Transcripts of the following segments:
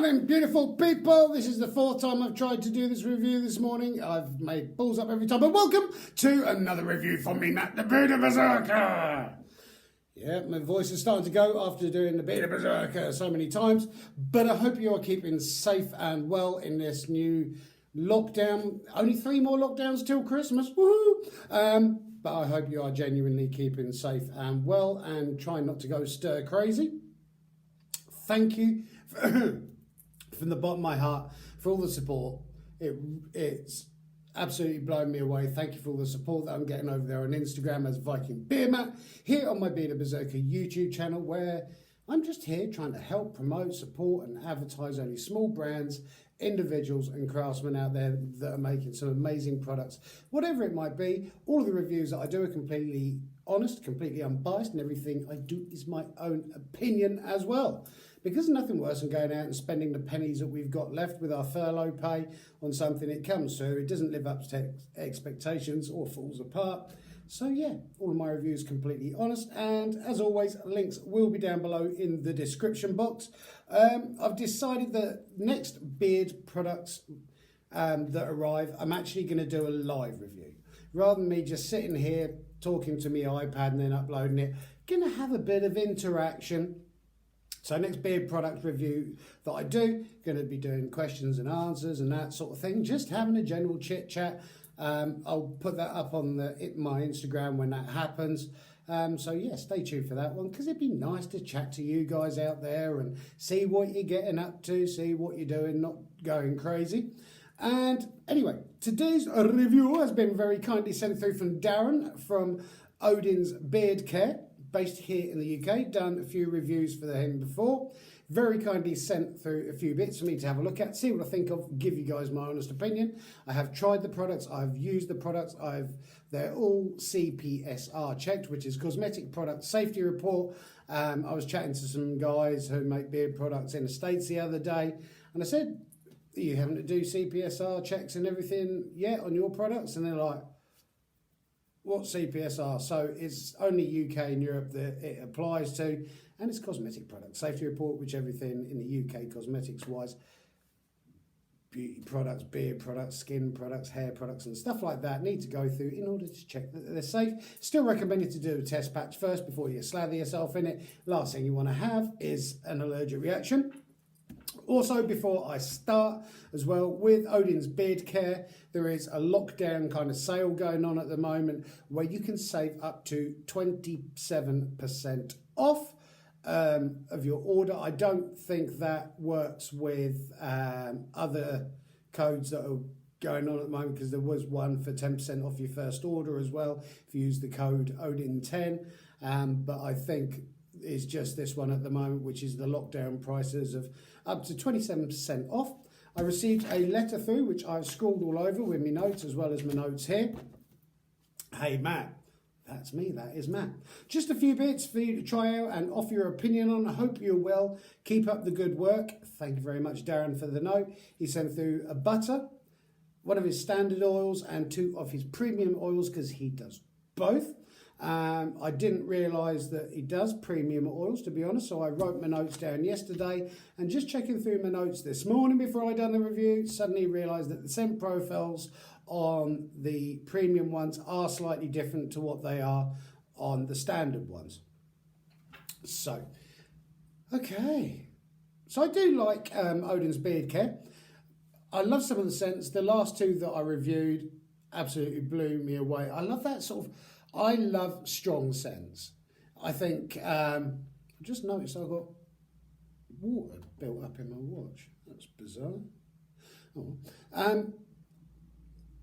morning, beautiful people. This is the fourth time I've tried to do this review this morning. I've made balls up every time, but welcome to another review from me, Matt the Bearded Berserker. Yeah, my voice is starting to go after doing the Bearded Berserker so many times, but I hope you are keeping safe and well in this new lockdown. Only 3 more lockdowns till Christmas, woohoo! But I hope you are genuinely keeping safe and well and trying not to go stir crazy. Thank you from the bottom of my heart for all the support. It's absolutely blown me away. Thank you for all the support that I'm getting over there on Instagram as Viking Beer Mat, here on my Bearded Berserker YouTube channel, where I'm just here trying to help promote, support and advertise only small brands, individuals and craftsmen out there that are making some amazing products. Whatever it might be, all of the reviews that I do are completely honest, completely unbiased, and everything I do is my own opinion as well. Because there's nothing worse than going out and spending the pennies that we've got left with our furlough pay on something it comes to. It doesn't live up to expectations or falls apart. So yeah, all of my reviews completely honest, and as always, links will be down below in the description box. I've decided that next beard products that arrive, I'm actually going to do a live review. Rather than me just sitting here talking to my iPad and then uploading it, going to have a bit of interaction. So next beard product review that I do, going to be doing questions and answers and that sort of thing, just having a general chit chat. I'll put that up on my Instagram when that happens. So yeah, stay tuned for that one, because it'd be nice to chat to you guys out there and see what you're getting up to, see what you're doing, not going crazy. And anyway, today's review has been very kindly sent through from Darren from Odins Beard Care, based here in the UK. Done a few reviews for him before. Very kindly sent through a few bits for me to have a look at, see what I think of, give you guys my honest opinion. I have tried the products, I've used the products, they're all CPSR checked, which is Cosmetic Product Safety Report. I was chatting to some guys who make beard products in the States the other day, and I said, are you having to do CPSR checks and everything yet on your products? And they're like, what's CPSR? So it's only UK and Europe that it applies to, and it's Cosmetic Product Safety Report, which everything in the UK cosmetics wise, beauty products, beard products, skin products, hair products and stuff like that need to go through in order to check that they're safe. Still recommended to do a test patch first before you slather yourself in it. Last thing you want to have is an allergic reaction. Also, before I start as well, with Odins Beard Care, there is a lockdown kind of sale going on at the moment where you can save up to 27% off of your order. I don't think that works with other codes that are going on at the moment, because there was one for 10% off your first order as well if you use the code ODIN10, but I think it's just this one at the moment, which is the lockdown prices of up to 27% off. I received a letter through, which I've scrawled all over with my notes as well as my notes here. Hey Matt, that's me, that is Matt. Just a few bits for you to try out and offer your opinion on. I hope you're well. Keep up the good work. Thank you very much, Darren, for the note. He sent through a butter, one of his standard oils and 2 of his premium oils, because he does both. I didn't realise that he does premium oils, to be honest, so I wrote my notes down yesterday, and just checking through my notes this morning before I done the review, suddenly realised that the scent profiles on the premium ones are slightly different to what they are on the standard ones. So, okay. So I do like Odins Beard Care. I love some of the scents. The last 2 that I reviewed absolutely blew me away. I love that sort of... I love strong scents. I think, I just noticed I've got water built up in my watch. That's bizarre. Oh.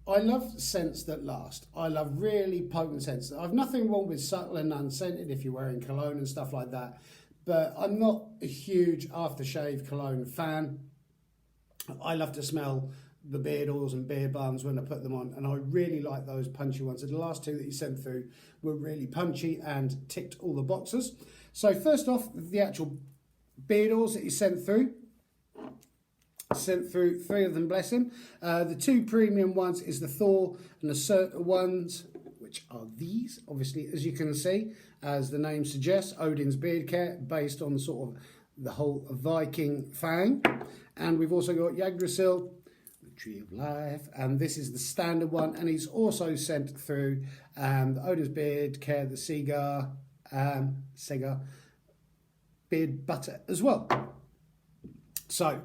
I love scents that last. I love really potent scents. I've nothing wrong with subtle and unscented if you're wearing cologne and stuff like that. But I'm not a huge aftershave cologne fan. I love to smell the beard oils and beard balms when I put them on, and I really like those punchy ones. And the last 2 that you sent through were really punchy and ticked all the boxes. So first off, the actual beard oils that you sent through 3 of them, bless him. The 2 premium ones is the Thor and the Surtur ones, which are these, obviously, as you can see, as the name suggests, Odins Beard Care, based on sort of the whole Viking fang. And we've also got Yggdrasil, the Tree of Life, and this is the standard one. And he's also sent through the Odins Beard Care, the Segar Beard Butter as well. So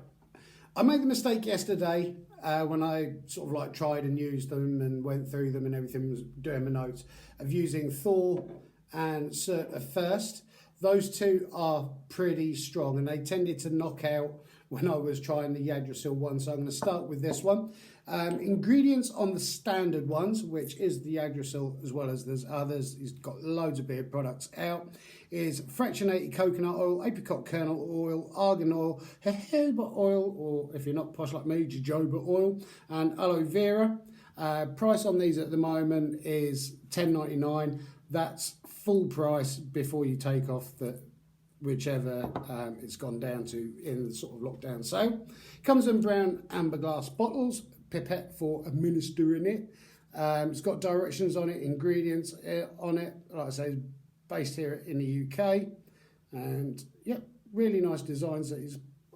I made the mistake yesterday when I sort of like tried and used them and went through them and everything, was doing my notes, of using Thor and Surtur first. Those two are pretty strong and they tended to knock out when I was trying the Yggdrasil one. So I'm going to start with this one. Ingredients on the standard ones, which is the Yggdrasil as well as there's others. He's got loads of beard products out. Is fractionated coconut oil, apricot kernel oil, argan oil, jojoba oil, or if you're not posh like me, jojoba oil, and aloe vera. Price on these at the moment is $10.99. That's full price before you take off the whichever it's gone down to in the sort of lockdown sale. Comes in brown amber glass bottles, pipette for administering it. It's got directions on it, ingredients on it. Like I say, based here in the UK, and yeah, really nice designs.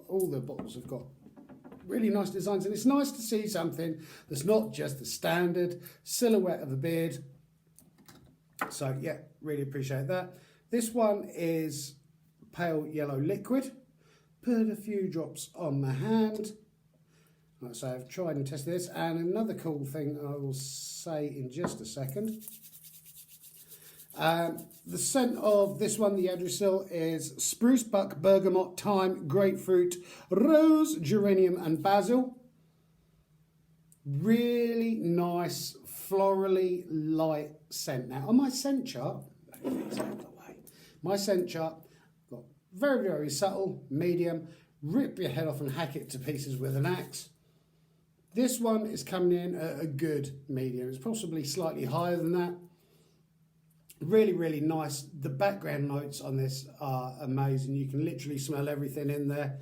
All the bottles have got really nice designs, and it's nice to see something that's not just the standard silhouette of a beard. So yeah, really appreciate that. This one is pale yellow liquid. Put a few drops on my hand. Like I say, I've tried and tested this. And another cool thing I will say in just a second. The scent of this one, the Yggdrasil, is spruce, buck, bergamot, thyme, grapefruit, rose, geranium and basil. Really nice, florally light scent. Now, on my scent chart, my scent chart got very, very subtle, medium, rip your head off and hack it to pieces with an axe. This one is coming in at a good medium. It's possibly slightly higher than that. Really, really nice. The background notes on this are amazing. You can literally smell everything in there.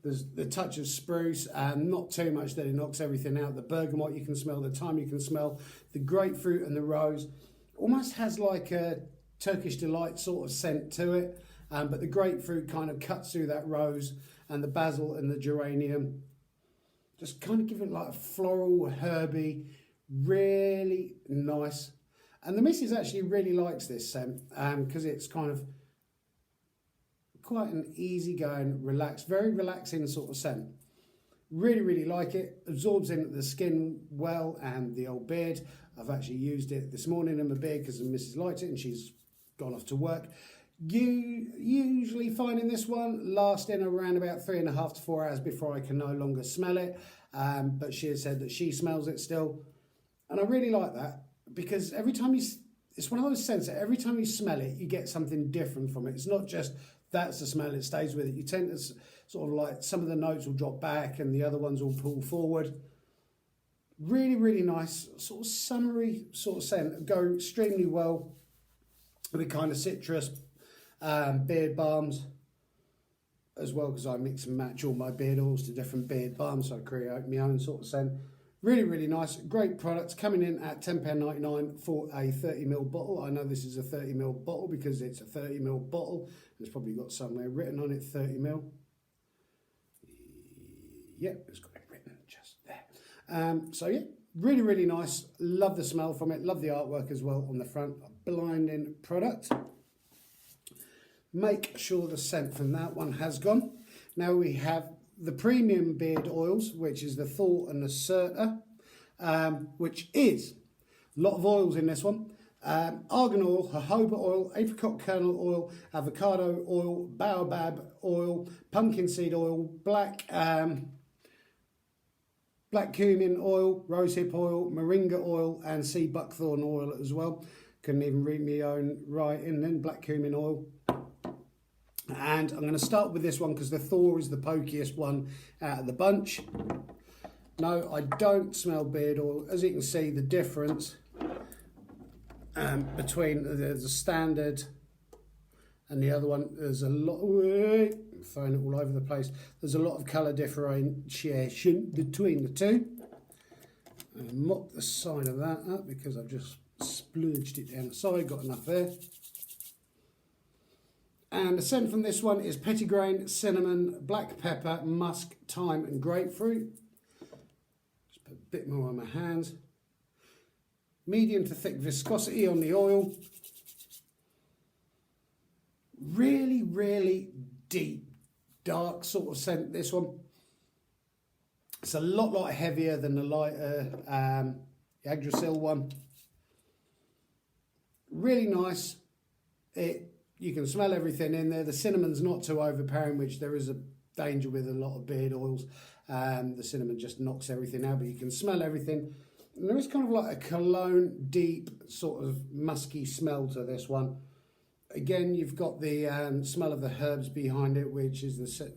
There's the touch of spruce and not too much that it knocks everything out. The bergamot you can smell, the thyme you can smell, the grapefruit and the rose. Almost has like a Turkish delight sort of scent to it. But the grapefruit kind of cuts through that rose, and the basil and the geranium just kind of give it like a floral, herby, really nice. And the missus actually really likes this scent because it's kind of quite an easygoing, relaxed, very relaxing sort of scent. Really, really like it. Absorbs into the skin well and the old beard. I've actually used it this morning in my beard because the missus liked it and she's gone off to work. You usually finding this one lasting around about 3.5 to 4 hours before I can no longer smell it. But she has said that she smells it still. And I really like that. Because every time it's one of those scents that every time you smell it, you get something different from it. It's not just that's the smell, it stays with it. You tend to sort of like, some of the notes will drop back and the other ones will pull forward. Really, really nice, sort of summery sort of scent. Go extremely well with the kind of citrus beard balms as well, because I mix and match all my beard oils to different beard balms, so I create my own sort of scent. Really, really nice. Great products coming in at £10.99 for a 30ml bottle. I know this is a 30ml bottle because it's a 30ml bottle. It's probably got somewhere written on it 30ml. Yep, it's got it written just there. So yeah, really, really nice. Love the smell from it. Love the artwork as well on the front. A blinding product. Make sure the scent from that one has gone. Now we have the premium beard oils, which is the Thor and the Surtur, which is a lot of oils in this one. Argan oil, jojoba oil, apricot kernel oil, avocado oil, baobab oil, pumpkin seed oil, black cumin oil, rosehip oil, moringa oil, and sea buckthorn oil as well. Couldn't even read my own writing then, black cumin oil. And I'm going to start with this one because the Thor is the pokiest one out of the bunch. No, I don't smell beard oil. As you can see, the difference between the standard and the other one, there's a lot, I'm throwing it all over the place. There's a lot of colour differentiation between the two. I'll mop the side of that up because I've just splurged it down the side, got enough there. And the scent from this one is petitgrain, cinnamon, black pepper, musk, thyme and grapefruit. Just put a bit more on my hands. Medium to thick viscosity on the oil. Really, really deep, dark sort of scent, this one. It's a lot heavier than the lighter Yggdrasil one. Really nice. You can smell everything in there. The cinnamon's not too overpowering, which there is a danger with a lot of beard oils. The cinnamon just knocks everything out, but you can smell everything. And there is kind of like a cologne, deep, sort of musky smell to this one. Again, you've got the smell of the herbs behind it, which is the,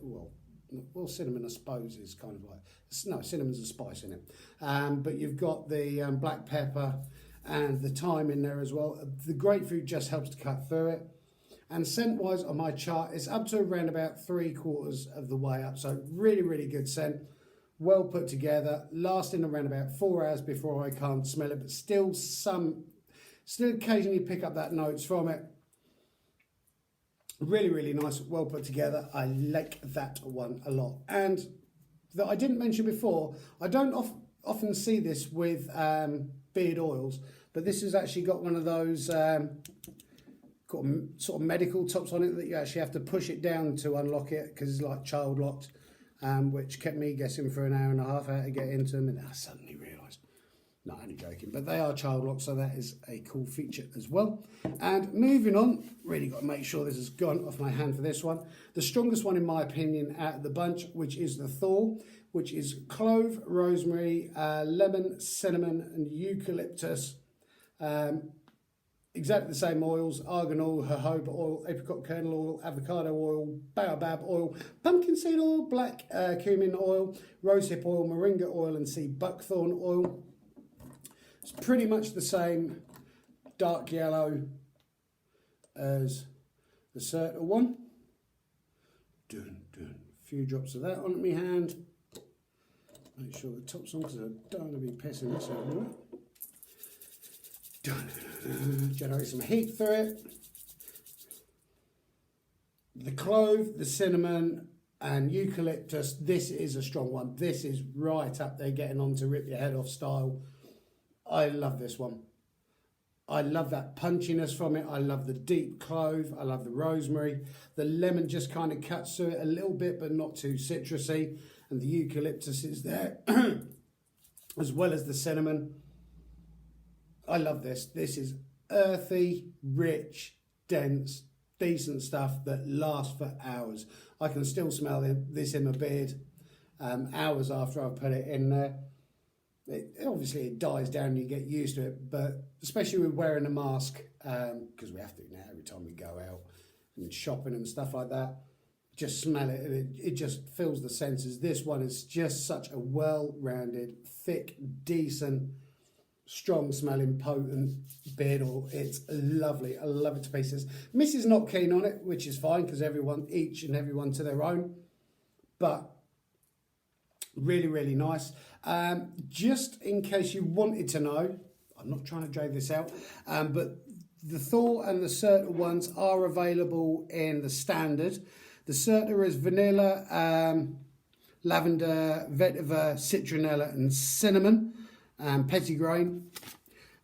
well, cinnamon, I suppose, is kind of like, no, cinnamon's a spice in it. But you've got the black pepper and the thyme in there as well. The grapefruit just helps to cut through it. And scent-wise on my chart, it's up to around about 3/4 of the way up. So really, really good scent. Well put together, lasting around about 4 hours before I can't smell it, but still occasionally pick up that notes from it. Really, really nice, well put together. I like that one a lot. And that I didn't mention before, I don't often see this with beard oils, but this has actually got one of those got sort of medical tops on it that you actually have to push it down to unlock it, because it's like child locked, which kept me guessing for an hour and a half how to get into them, and I suddenly realised, not only joking, but they are child locked, so that is a cool feature as well. And moving on, really got to make sure this has gone off my hand for this one. The strongest one in my opinion out of the bunch, which is the Thor, which is clove, rosemary, lemon, cinnamon and eucalyptus. Exactly the same oils: argan oil, jojoba oil, apricot kernel oil, avocado oil, baobab oil, pumpkin seed oil, black cumin oil, rosehip oil, moringa oil and sea buckthorn oil. It's pretty much the same dark yellow as the Certa one. A few drops of that on my hand. Make sure the top's on, because I don't want to be pissing this out. Generate some heat through it. The clove, the cinnamon and eucalyptus, this is a strong one. This is right up there, getting on to rip your head off style. I love this one. I love that punchiness from it. I love the deep clove. I love the rosemary. The lemon just kind of cuts through it a little bit, but not too citrusy. And the eucalyptus is there, as well as the cinnamon. I love this. This is earthy, rich, dense, decent stuff that lasts for hours. I can still smell this in my beard hours after I've put it in there. Obviously it dies down and you get used to it, but especially with wearing a mask, because we have to now every time we go out and shopping and stuff like that, just smell it and it just fills the senses. This one is just such a well-rounded, thick, decent, strong smelling, potent beard oil. It's lovely. I love it to pieces. Missy's not keen on it, which is fine, because each and everyone to their own, but really, really nice. Just in case you wanted to know, I'm not trying to drag this out, but the Thor and the Certa ones are available in the standard. The Certa is vanilla, lavender, vetiver, citronella and cinnamon, petitgrain.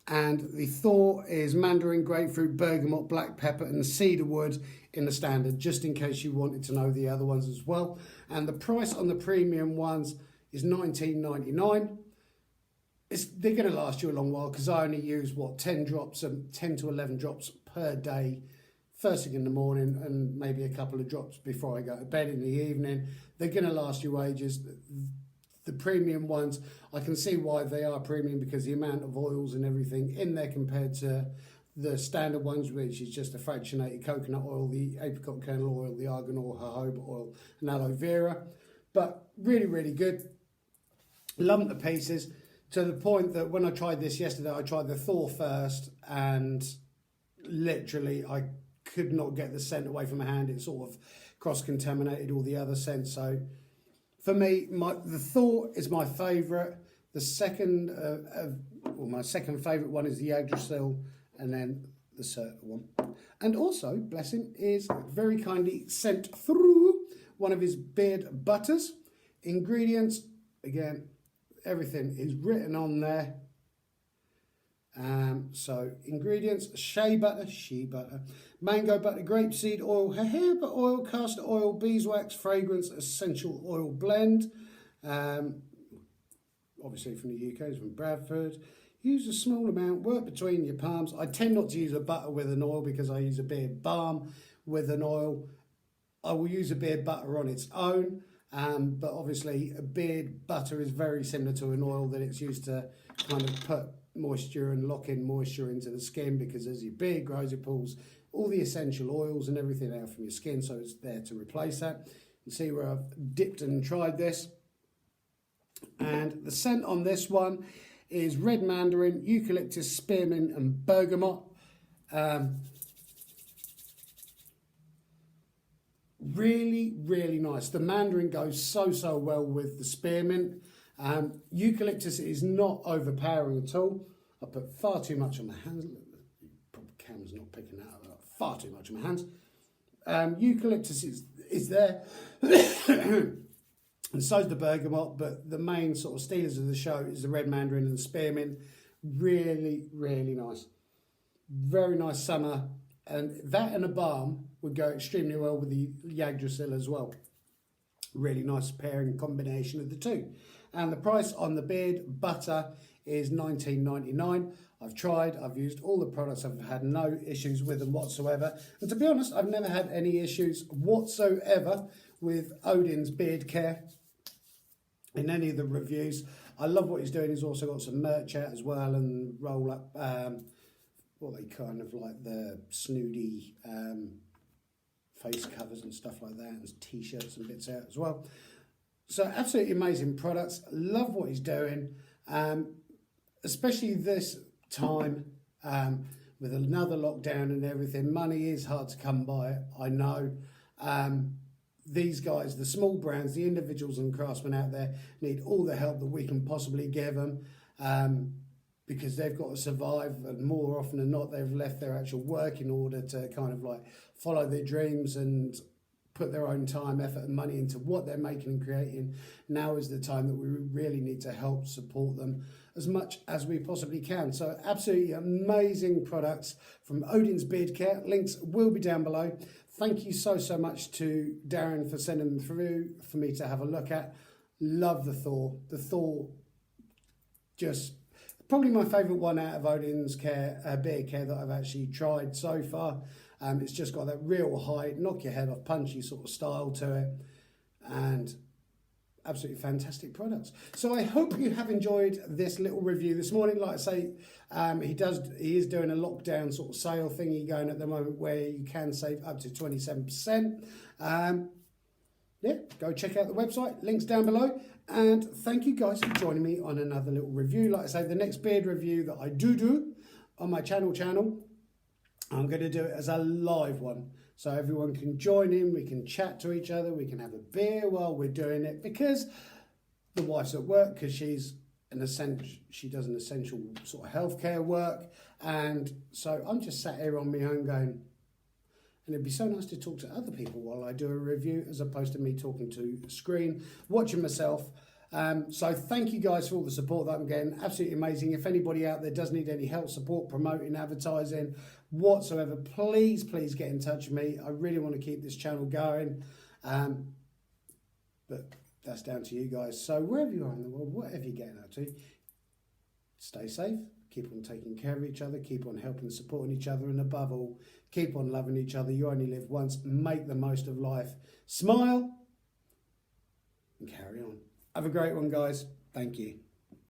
And the Thor is mandarin, grapefruit, bergamot, black pepper and cedarwood in the standard, just in case you wanted to know the other ones as well. And the price on the premium ones is $19.99. They're going to last you a long while, because I only use 10 to 11 drops per day, first thing in the morning, and maybe a couple of drops before I go to bed in the evening. They're going to last you ages. The premium ones, I can see why they are premium, because the amount of oils and everything in there compared to the standard ones, which is just a fractionated coconut oil, the apricot kernel oil, the argan oil, jojoba oil and aloe vera. But really, really good. Love them to pieces, to the point that when I tried this yesterday, I tried the Thor first, and literally I could not get the scent away from my hand. It sort of cross-contaminated all the other scents. So for me, the Thor is my favourite. The second, my second favourite one is the Yggdrasil, and then the circle one. And also, bless him, is very kindly sent through one of his beard butters. Ingredients, again, everything is written on there. So ingredients: shea butter, mango butter, grapeseed oil, jojoba oil, castor oil, beeswax, fragrance, essential oil blend. Obviously from the UK, it's from Bradford. Use a small amount, work between your palms. I tend not to use a butter with an oil because I use a beard balm with an oil. I will use a beard butter on its own, but obviously a beard butter is very similar to an oil that it's used to kind of put moisture and lock in moisture into the skin, because as your beard grows, it pulls all the essential oils and everything out from your skin, so it's there to replace that. You see where I've dipped and tried this. And the scent on this one is red mandarin, eucalyptus, spearmint and bergamot. Really, really nice. The mandarin goes so well with the spearmint. Eucalyptus is not overpowering at all. I put far too much on my hands. Probably camera's not picking that up. Far too much on my hands. Eucalyptus is there. And so is the bergamot, but the main sort of stealers of the show is the red mandarin and the spearmint. Really, really nice. Very nice summer. And that and a balm would go extremely well with the Yggdrasil as well. Really nice pairing combination of the two. And the price on the beard butter is $19.99. I've tried, I've used all the products, I've had no issues with them whatsoever. And to be honest, I've never had any issues whatsoever with Odins Beard Care in any of the reviews. I love what he's doing. He's also got some merch out as well, and roll up, what they kind of like the snooty face covers and stuff like that, and t-shirts and bits out as well. So absolutely amazing products. Love what he's doing, especially this time with another lockdown and everything. Money is hard to come by, I know. These guys, the small brands, the individuals and craftsmen out there, need all the help that we can possibly give them, because they've got to survive, and more often than not they've left their actual work in order to kind of like follow their dreams and put their own time, effort and money into what they're making and creating. Now is the time that we really need to help support them as much as we possibly can. So absolutely amazing products from Odins Beard Care. Links will be down below. Thank you so much to Darren for sending them through for me to have a look at. Love the Thor. The Thor, just probably my favourite one out of Odins Beard Care that I've actually tried so far. It's just got that real high, knock your head off, punchy sort of style to it, and absolutely fantastic products. So I hope you have enjoyed this little review this morning. Like I say, he is doing a lockdown sort of sale thingy going at the moment where you can save up to 27%. Yeah, go check out the website, links down below. And thank you guys for joining me on another little review. Like I say, the next beard review that I do on my channel, I'm going to do it as a live one. So everyone can join in, we can chat to each other, we can have a beer while we're doing it, because the wife's at work, because she does an essential sort of healthcare work. And so I'm just sat here on my own going, and it'd be so nice to talk to other people while I do a review, as opposed to me talking to a screen, watching myself. So thank you guys for all the support that I'm getting. Absolutely amazing. If anybody out there does need any help, support, promoting, advertising, whatsoever, please get in touch with me. I really want to keep this channel going. But that's down to you guys. So wherever you are in the world, whatever you're getting up to, stay safe. Keep on taking care of each other, keep on helping, supporting each other, and above all, keep on loving each other. You only live once. Make the most of life. Smile and carry on. Have a great one, guys. Thank you.